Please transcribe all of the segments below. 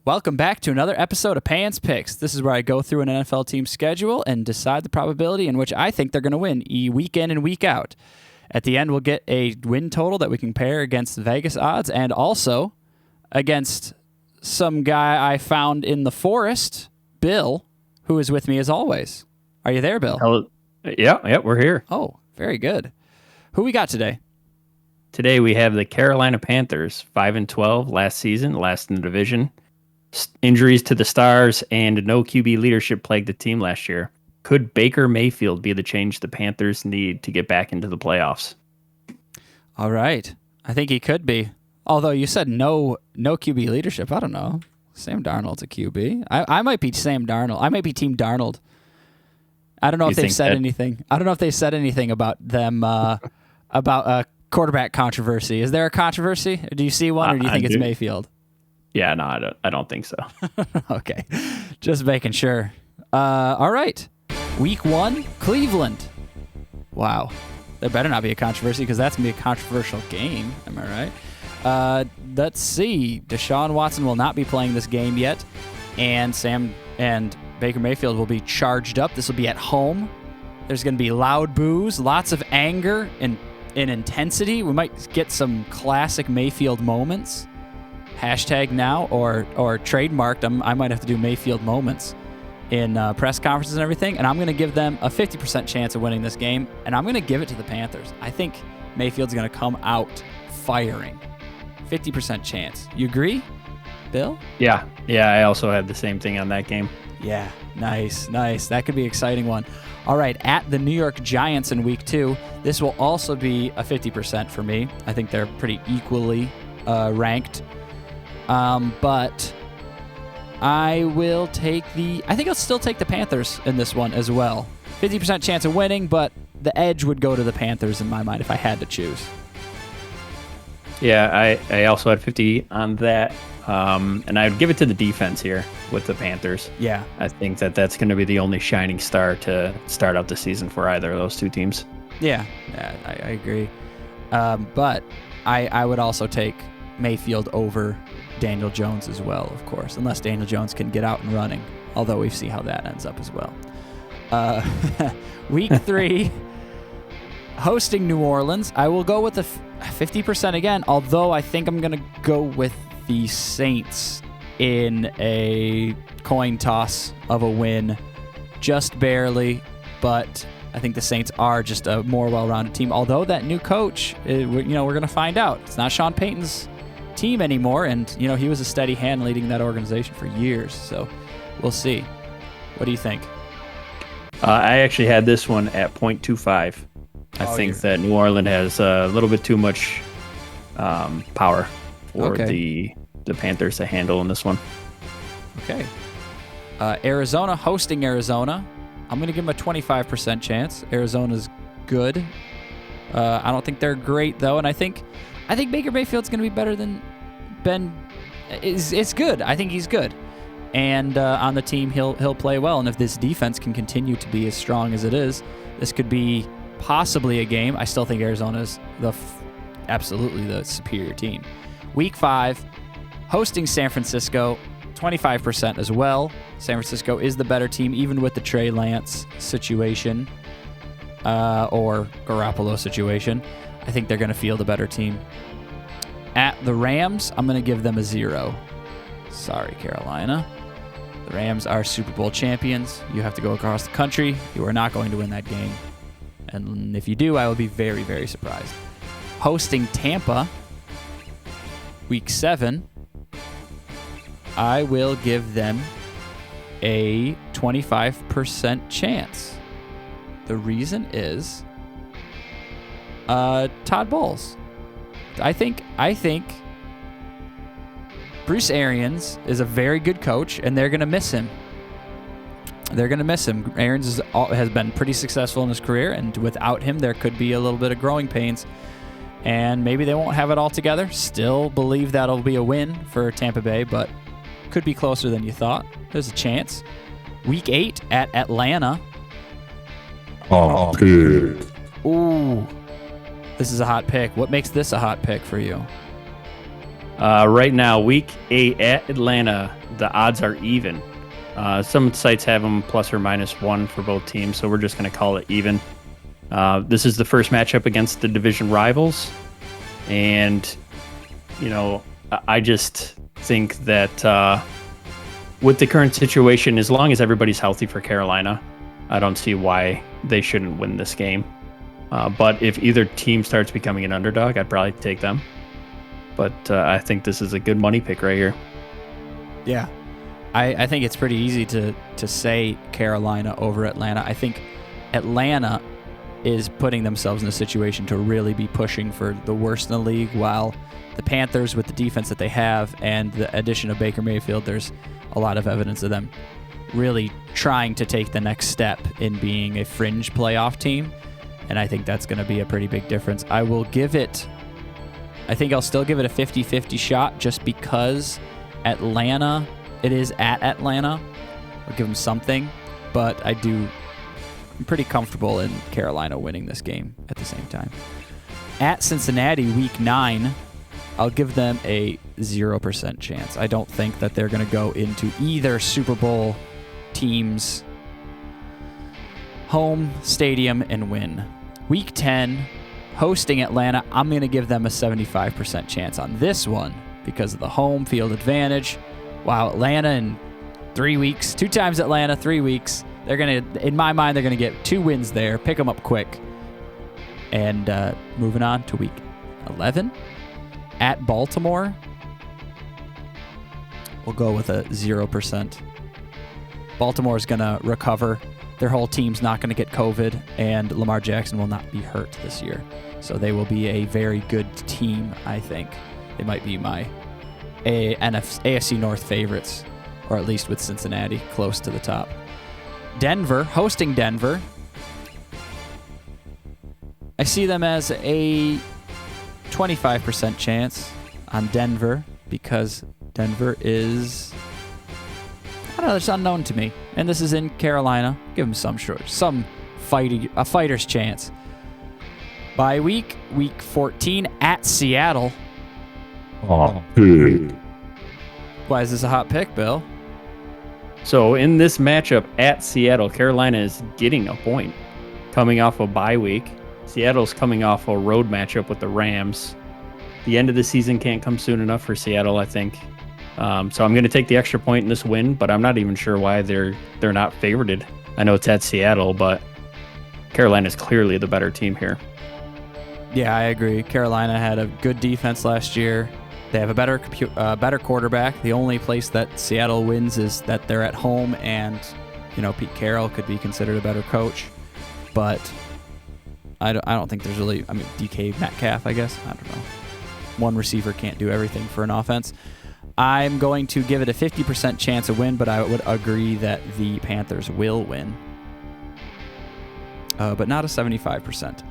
Welcome back to another episode of Pants Picks. This is where I go through an NFL team's schedule and decide the probability in which I think they're going to win week in and week out. At the end, we'll get a win total that we compare against Vegas odds and also against some guy I found in the forest, Bill, who is with me as always. Are you there, Bill? Hello. Yeah, we're here. Oh, very good. Who we got today? Today we have the Carolina Panthers, 5-12 last season, last in the division. Injuries to the stars and no QB leadership plagued the team last year. Could Baker Mayfield be the change the Panthers need to get back into the playoffs? All right. I think he could be. Although you said no QB leadership. I don't know. Sam Darnold's a QB. I might be Sam Darnold. I might be Team Darnold. I don't know if they've said anything. I don't know if they said anything about them, about a quarterback controversy. Is there a controversy? Do you see one, or do you think it's Mayfield? Yeah, no, I don't think so. Okay. Just making sure. All right. Week 1, Cleveland. Wow. There better not be a controversy because that's going to be a controversial game. Am I right? Let's see. Deshaun Watson will not be playing this game yet, and Baker Mayfield will be charged up. This will be at home. There's going to be loud boos, lots of anger and intensity. We might get some classic Mayfield moments. Hashtag now or trademarked. I might have to do Mayfield moments in press conferences and everything. And I'm going to give them a 50% chance of winning this game. And I'm going to give it to the Panthers. I think Mayfield's going to come out firing. 50% chance. You agree, Bill? Yeah. I also have the same thing on that game. Yeah, nice. That could be an exciting one. All right, at the New York Giants in week 2, this will also be a 50% for me. I think they're pretty equally ranked. But I think I'll still take the Panthers in this one as well. 50% chance of winning, but the edge would go to the Panthers in my mind if I had to choose. Yeah, I also had 50 on that. And I'd give it to the defense here with the Panthers. Yeah. I think that's going to be the only shining star to start out the season for either of those two teams. Yeah, I agree. But I would also take Mayfield over Daniel Jones as well, of course, unless Daniel Jones can get out and running, although we see how that ends up as well. Week 3, hosting New Orleans. I will go with the 50% again, although I think I'm going to go with the Saints in a coin toss of a win, just barely, but I think the Saints are just a more well-rounded team, although that new coach, we're going to find out. It's not Sean Payton's team anymore, and he was a steady hand leading that organization for years, so we'll see. What do you think? I actually had this one at 0.25. I think that New Orleans has a little bit too much power for the Panthers to handle in this one. Okay. Arizona hosting Arizona. I'm going to give them a 25% chance. Arizona's good. I don't think they're great though, and I think Baker Mayfield's going to be better than Ben. It's good. I think he's good, and on the team he'll play well. And if this defense can continue to be as strong as it is, this could be possibly a game. I still think Arizona's absolutely the superior team. Week 5, hosting San Francisco, 25% as well. San Francisco is the better team, even with the Trey Lance situation or Garoppolo situation. I think they're going to field a better team. At the Rams, I'm going to give them a 0. Sorry, Carolina. The Rams are Super Bowl champions. You have to go across the country. You are not going to win that game. And if you do, I will be very, very surprised. Hosting Tampa, week 7, I will give them a 25% chance. The reason is Todd Bowles. I think Bruce Arians is a very good coach, and they're going to miss him. Arians has been pretty successful in his career, and without him, there could be a little bit of growing pains. And maybe they won't have it all together. Still believe that'll be a win for Tampa Bay, but could be closer than you thought. There's a chance. Week 8 at Atlanta. Hot pick. Ooh. This is a hot pick. What makes this a hot pick for you? Right now, week 8 at Atlanta, the odds are even. Some sites have them plus or minus 1 for both teams, so we're just going to call it even. This is the first matchup against the division rivals. And, I just think that with the current situation, as long as everybody's healthy for Carolina, I don't see why they shouldn't win this game. But if either team starts becoming an underdog, I'd probably take them. But I think this is a good money pick right here. Yeah. I think it's pretty easy to say Carolina over Atlanta. I think Atlanta is putting themselves in a situation to really be pushing for the worst in the league, while the Panthers, with the defense that they have and the addition of Baker Mayfield, there's a lot of evidence of them really trying to take the next step in being a fringe playoff team. And I think that's going to be a pretty big difference. I think I'll still give it a 50-50 shot just because it is at Atlanta. I'll give them something, but I'm pretty comfortable in Carolina winning this game at the same time. At Cincinnati, week 9, I'll give them a 0% chance. I don't think that they're going to go into either Super Bowl team's home stadium and win. Week 10, hosting Atlanta, I'm going to give them a 75% chance on this one because of the home field advantage. Wow, Atlanta in 3 weeks, 2 times Atlanta, 3 weeks. They're going to, in my mind, they're going to get 2 wins there, pick them up quick. And moving on to week 11, at Baltimore, we'll go with a 0%. Baltimore's going to recover. Their whole team's not going to get COVID, and Lamar Jackson will not be hurt this year. So they will be a very good team, I think. They might be my AFC North favorites, or at least with Cincinnati close to the top. Denver, hosting Denver. I see them as a 25% chance on Denver because Denver is, I don't know, it's unknown to me. And this is in Carolina. Give them a fighter's chance. Bye week 14 at Seattle. Hot pick. Why is this a hot pick, Bill? So in this matchup at Seattle, Carolina is getting a point coming off a bye week. Seattle's coming off a road matchup with the Rams. The end of the season can't come soon enough for Seattle, I think. So I'm going to take the extra point in this win, but I'm not even sure why they're not favorited. I know it's at Seattle, but Carolina's clearly the better team here. Yeah, I agree. Carolina had a good defense last year. They have a better quarterback. The only place that Seattle wins is that they're at home, and Pete Carroll could be considered a better coach. But I don't think there's really. I mean, DK Metcalf, I guess. I don't know. One receiver can't do everything for an offense. I'm going to give it a 50% chance of win, but I would agree that the Panthers will win. But not a 75%.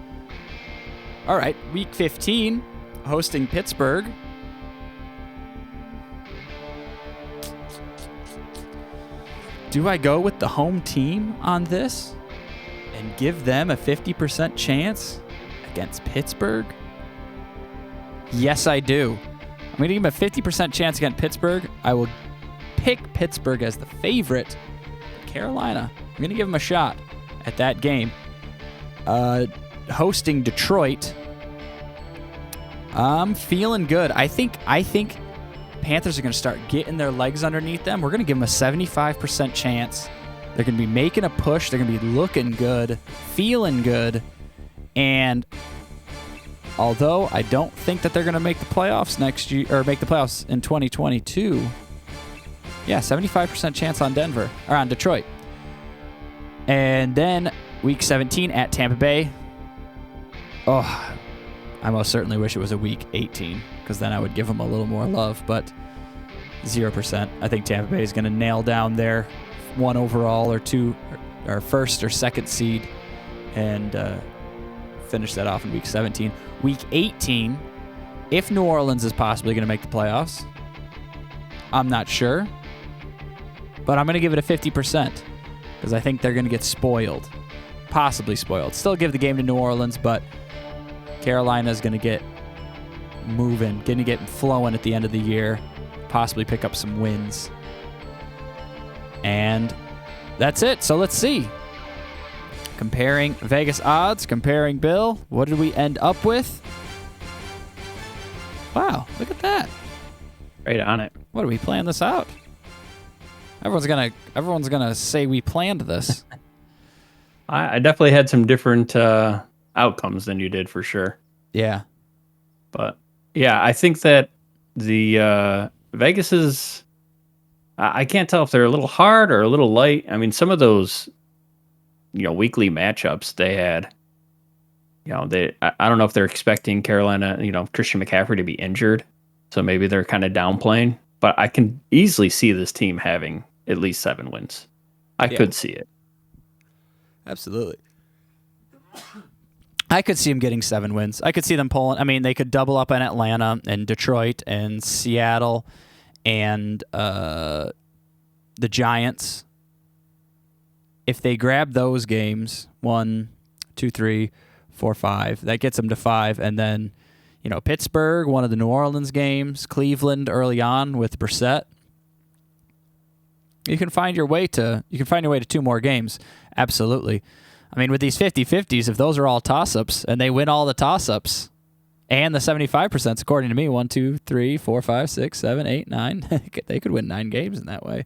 All right, week 15, hosting Pittsburgh. Do I go with the home team on this and give them a 50% chance against Pittsburgh? Yes, I do. I'm going to give them a 50% chance against Pittsburgh. I will pick Pittsburgh as the favorite. Carolina, I'm going to give them a shot at that game. Hosting Detroit, I'm feeling good. I think Panthers are going to start getting their legs underneath them. We're going to give them a 75% chance. They're going to be making a push. They're going to be looking good, feeling good. And although I don't think that they're going to make the playoffs next year, or make the playoffs in 2022, yeah, 75% chance on Detroit. And then week 17 at Tampa Bay. Oh, I most certainly wish it was a week 18 because then I would give them a little more love, but 0%. I think Tampa Bay is going to nail down their 1 overall or 2 or first or second seed and finish that off in week 17. Week 18, if New Orleans is possibly going to make the playoffs, I'm not sure, but I'm going to give it a 50% because I think they're going to get spoiled, possibly spoiled. Still give the game to New Orleans, but Carolina is going to get moving, getting to get flowing at the end of the year, possibly pick up some wins. And that's it. So let's see. Comparing Vegas odds, comparing Bill. What did we end up with? Wow, look at that. Right on it. What, do we plan this out? Everyone's gonna say we planned this. I definitely had some different outcomes than you did for sure. Yeah. But yeah, I think that the Vegas is. I can't tell if they're a little hard or a little light. I mean, some of those, weekly matchups they had. I don't know if they're expecting Carolina, Christian McCaffrey to be injured, so maybe they're kind of downplaying. But I can easily see this team having at least 7 wins. I could see it. Absolutely. I could see them getting 7 wins. I could see them pulling. I mean, they could double up in Atlanta and Detroit and Seattle and the Giants. If they grab those games, 1, 2, 3, 4, 5, that gets them to 5. And then, Pittsburgh, one of the New Orleans games, Cleveland early on with Brissett. You can find your way to 2 more games. Absolutely. I mean, with these 50-50s, if those are all toss-ups and they win all the toss-ups and the 75%, according to me, 1, 2, 3, 4, 5, 6, 7, 8, 9, they could win 9 games in that way.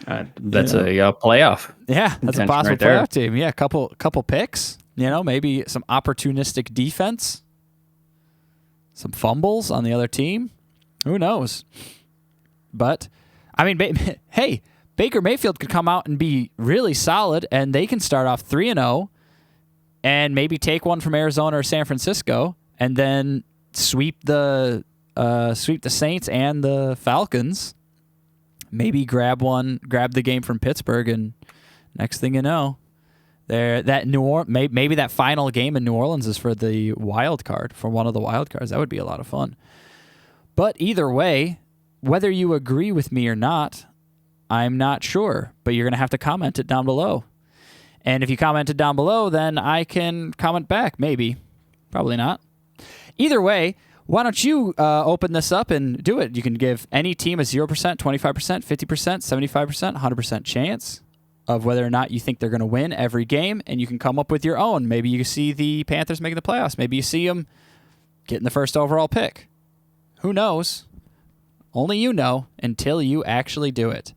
That's a playoff. Yeah, that's a possible right there. playoff team. Yeah, couple picks. Maybe some opportunistic defense, some fumbles on the other team. Who knows? But I mean, hey, Baker Mayfield could come out and be really solid, and they can start off 3-0, and maybe take one from Arizona or San Francisco, and then sweep the Saints and the Falcons. Maybe grab the game from Pittsburgh, and next thing you know, maybe that final game in New Orleans is for the wild card, for one of the wild cards. That would be a lot of fun. But either way, whether you agree with me or not, I'm not sure, but you're going to have to comment it down below. And if you comment it down below, then I can comment back, maybe. Probably not. Either way, why don't you open this up and do it? You can give any team a 0%, 25%, 50%, 75%, 100% chance of whether or not you think they're going to win every game, and you can come up with your own. Maybe you see the Panthers making the playoffs. Maybe you see them getting the first overall pick. Who knows? Only you know until you actually do it.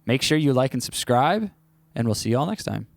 Make sure you like and subscribe, and we'll see you all next time.